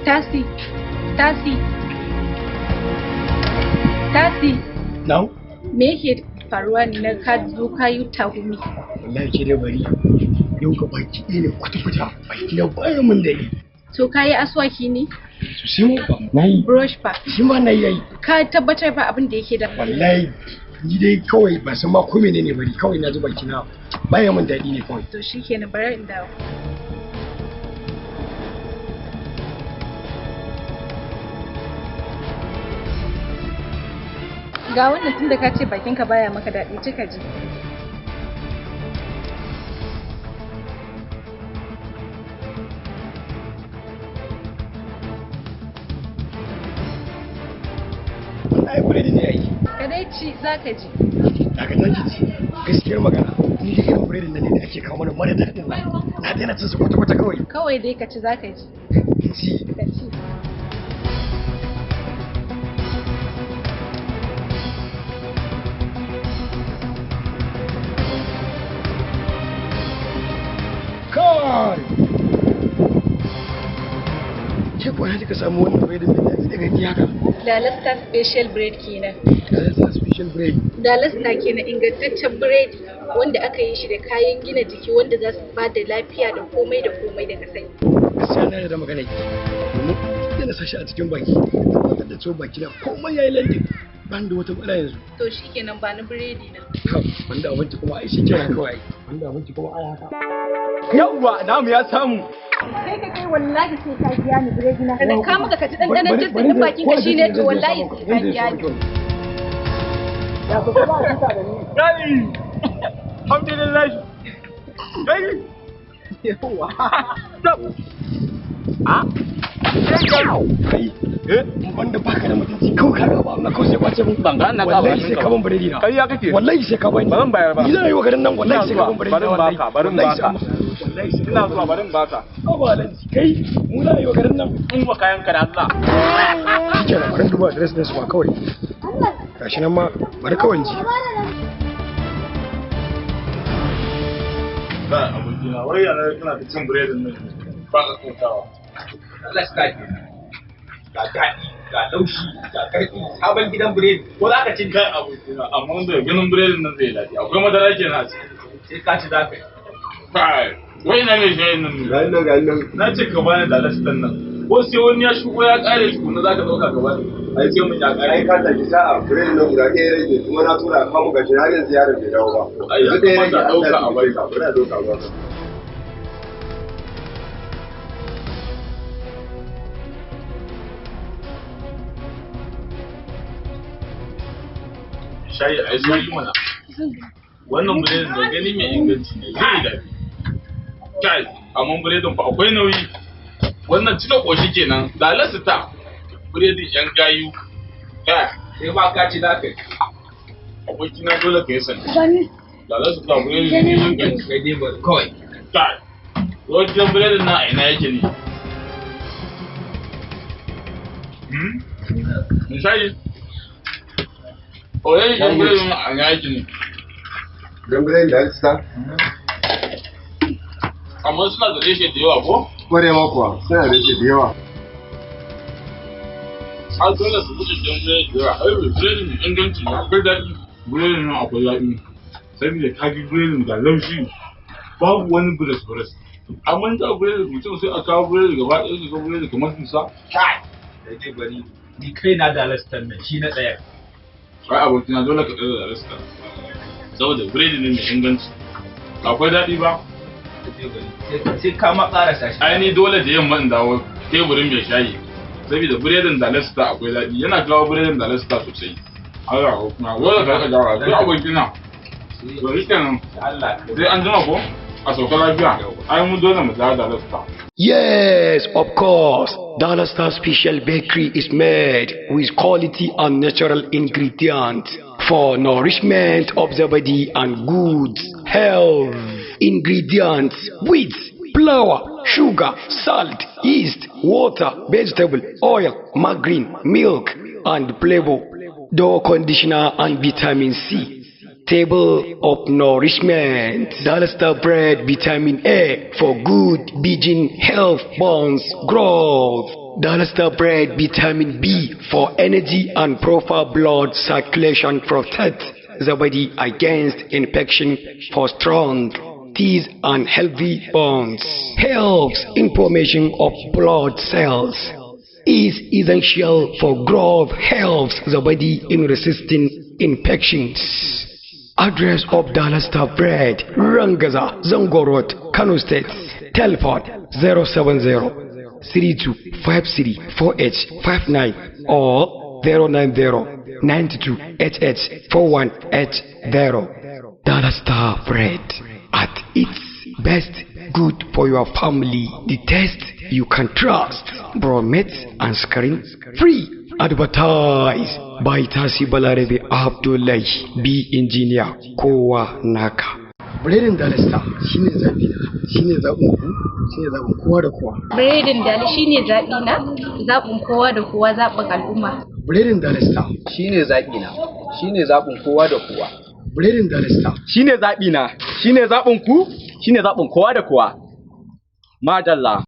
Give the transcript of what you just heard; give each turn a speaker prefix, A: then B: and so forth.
A: Tasi, Tasi, Tasi.
B: Now?
A: Me yake faruwa ne na ka zo ka yi tagumi?
B: Wallahi ke da bari. Yau ka baki ne kwata-kwata. Baki na bayan mun da yi.
A: To ka yi aswaki ne?
B: To sai mu ba na yi.
A: Brush ba.
B: Shi ma na yi.
A: Ka tabbatar ba abin da yake da.
B: Wallahi ni dai kawai ba san ma ko menene bari kawai na ji baki na bayan mun daɗi ne kawai.
A: To shikenan bari in dawo. Ga wannan tunda ka ce bakinka baya maka daɗi cika ji.
B: Ai buredi ne ai.
A: Ka dai ci zaka ji.
B: Daga nan ci gaskiyar magana. Ni da irin buredin nan ne da ake kawo mana mara daɗin nan. Na daina cin su kwata-kwata kawai.
A: Kawai dai ka ci zaka ji.
B: Ci.
A: Ka ci.
B: Kai! Ke kuwa na ka samu wannan bread mai daɗi daga ni haka?
A: Dalasta special bread kenan.
B: Dalasta special bread.
A: Dalasta kenan ingantaccen biredi wanda aka yi shi da kayan gina jiki wanda za su ba da lafiya da komai da ka sani.
B: Gaskiya na da magana ki. Domin da na sashi a cikin baki. Tabbatar da cewa baki na komai yayi landin. Ban da wata matsala yanzu.
A: To shikenan ba ni biredi na.
B: Wanda abinci kuma ai shikenan kawai. Wanda abinci kuma ai haka.
C: Yawwa namu ya samu.
A: Kai ka kai wallahi sai ka biya ni biredi na. Kada ka maka ka ci dandanan jinsin din bakin ka shine to wallahi sai ka biya ni.
B: Ya ba ba ka da ni.
C: Dai. Alhamdulillah. Dai.
B: Yawwa.
C: Ah?
B: Kai. Wanda baka da mutunci kawai ka ga ba Allah kawai sai kwace mun
C: Ban ga na ka ba.
B: wallahi sai ka ban biredi na.
C: Kariya kake.
B: Wallahi sai ka bani.
C: Ba zan bayar ba.
B: Ni zan yi wa garin nan wallahi sai ka ban biredi na.
C: Barin baka, barin baka.
B: Wallahi sai
C: Ina zuwa barin baka.
B: Abalan kai mu za a yi wa garin nan.
C: In wa kayan ka da Allah.
B: Shike na barin duba adres din su ma kawai. Gashi nan ma bari kawai ji.
D: Ba abokina wai yana kana da cin biredin nan ba ka kautawa.
E: Allah shi kaji. Ga daɗi, ga laushi, ga ƙarfi, sabon gidan biredi. Ko za ka ci
D: Kai abokina amma da ganin biredin nan zai daɗi akwai madara kenan a ciki.
E: sai ka ci za ka yi.
D: Kai wai ina mai shayin nan ne.
F: ga nan
D: Na ce ka bani da lastan nan. Ko sai wani ya shigo ya ƙare shi kuma za ka ɗauka ka bani. Ai sai mun ya
F: ai
D: ƙare.
F: ka tafi sa'a biredin nan guda ɗaya rage kuma na tura ka mu gashi har yanzu yaron bai dawo ba
D: Ai ya kamata a ɗauka a bai.
F: bari a ɗauka ba
D: Shayi ai sai mana. Wannan biredin da gani mai inganci ne zai daɗi. Kai amma biredin fa akwai nauyi. Wannan cika ƙoshi kenan da lasita biredin yan gayu. Kai
E: Sai ma ka ci za ka yi.
D: abokina dole ka yi sani.
A: Gani.
D: Da lasita biredin mai inganci.
E: Kai dai bari kawai.
D: Kai wajen biredin na a ina yake ne. Misali, oyayi yan biredin a ina yake ne.
F: dan biredin da alista
D: Amma suna da reshe da yawa ko?
F: kware ma kuwa suna da shi da yawa
D: Har dole su buɗe jan biredin da yawa. Ai biredin mai inganci ne akwai daɗi. Biredin nan akwai daɗi. Saboda ka gi biredin da laushi babu wani bires. Amma ta biredin mutum sai a kawo biredin gaba ɗaya ka ga biredin kamar tusa.
E: Kai. Sai dai bari. Ni kai na da lastan nan shi na ɗaya.
D: Ai abokina dole ka tsaya da rasta. Saboda biredin ne mai inganci. Akwai daɗi ba?
E: Sai dai bari. Sai ka ma ƙarasa shi.
D: Ai ni dole da yamma in dawo teburin mai shayi. Saboda biredin da lasta akwai daɗi. Yana kawo biredin da lasta sosai. Allah abokina dole ka rika jawa. Sai abokina. To shi kenan.
E: Allah.
D: Sai an jima ko? A sauka lafiya. Ai mu dole mu dawo da lasta.
B: Yes, of course. Dollar Star Special Bakery is made with quality and natural ingredients for nourishment of the body and good health. Ingredients: wheat, flour, sugar, salt, yeast, water, vegetable oil, margarine, milk, and flavor, dough conditioner, and vitamin C. Table of nourishment: Dollar Star bread, vitamin A for good beijing health, bones, growth. Dollar Star Bread Vitamin B for energy and proper blood circulation, protect the body against infection for strong teeth and healthy bones. Helps in formation of blood cells. Is essential for growth. Helps the body in resisting infections. Address of Dollar Star Bread, Rangaza, Zango Road, Kano State. Telephone 070-3253-4859 or 090-9288-4180. Dollar Star Bread, at its best, good for your family. The taste you can trust. Bromate and screen free. Advertise by Tasi Balarabe Abdullahi, B Engineer, Kowa Naka. Biredin Dollar Star shine zabi na, shine zabin ku, shine zabin kowa da kowa.
A: Biredin Dala shine zaɓi na, zaɓin kowa da kowa, zaɓin al'umma.
B: Biredin Dollar Star
E: shine zaɓi na, shine zaɓin kowa da kowa.
B: Biredin Dollar Star
C: Shine zaɓi na, shine zaɓin ku, shine zaɓin kowa da kowa. Madalla.